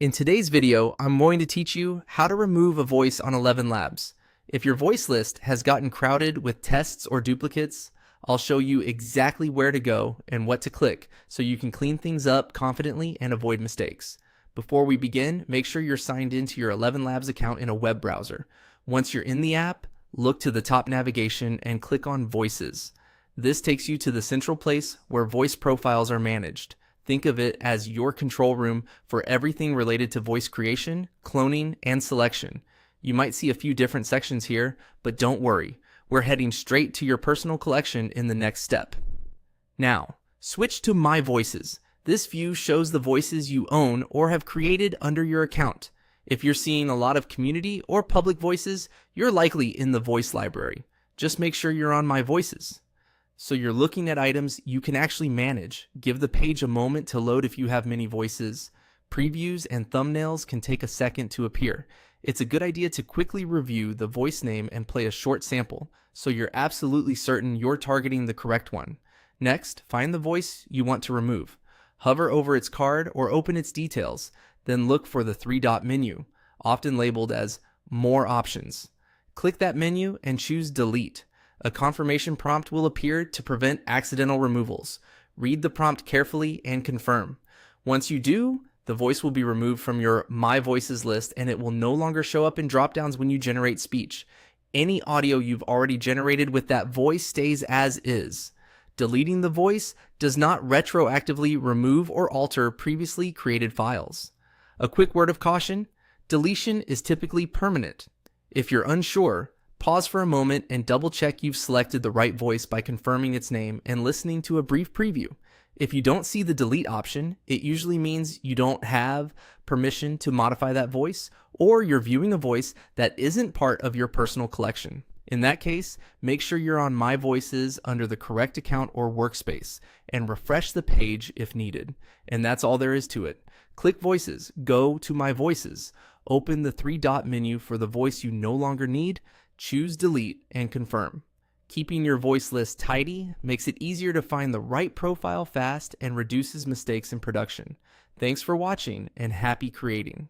In today's video, I'm going to teach you how to remove a voice on ElevenLabs. If your voice list has gotten crowded with tests or duplicates, I'll show you exactly where to go and what to click so you can clean things up confidently and avoid mistakes. Before we begin, make sure you're signed into your ElevenLabs account in a web browser. Once you're in the app, look to the top navigation and click on Voices. This takes you to the central place where voice profiles are managed. Think of it as your control room for everything related to voice creation, cloning, and selection. You might see a few different sections here, but don't worry. We're heading straight to your personal collection in the next step. Now, switch to My Voices. This view shows the voices you own or have created under your account. If you're seeing a lot of community or public voices, you're likely in the voice library. Just make sure you're on My Voices. So you're looking at items you can actually manage. Give the page a moment to load if you have many voices. Previews and thumbnails can take a second to appear. It's a good idea to quickly review the voice name and play a short sample, so you're absolutely certain you're targeting the correct one. Next, find the voice you want to remove. Hover over its card or open its details, then look for the three-dot menu, often labeled as More Options. Click that menu and choose Delete. A confirmation prompt will appear to prevent accidental removals. Read the prompt carefully and confirm. Once you do, the voice will be removed from your My Voices list and it will no longer show up in dropdowns when you generate speech. Any audio you've already generated with that voice stays as is. Deleting the voice does not retroactively remove or alter previously created files. A quick word of caution: deletion is typically permanent. If you're unsure, pause for a moment and double check you've selected the right voice by confirming its name and listening to a brief preview. If you don't see the delete option, it usually means you don't have permission to modify that voice, or you're viewing a voice that isn't part of your personal collection. In that case, make sure you're on My Voices under the correct account or workspace and refresh the page if needed. And that's all there is to it. Click Voices, go to My Voices, open the three-dot menu for the voice you no longer need, choose Delete and confirm. Keeping your voice list tidy makes it easier to find the right profile fast and reduces mistakes in production. Thanks for watching and happy creating.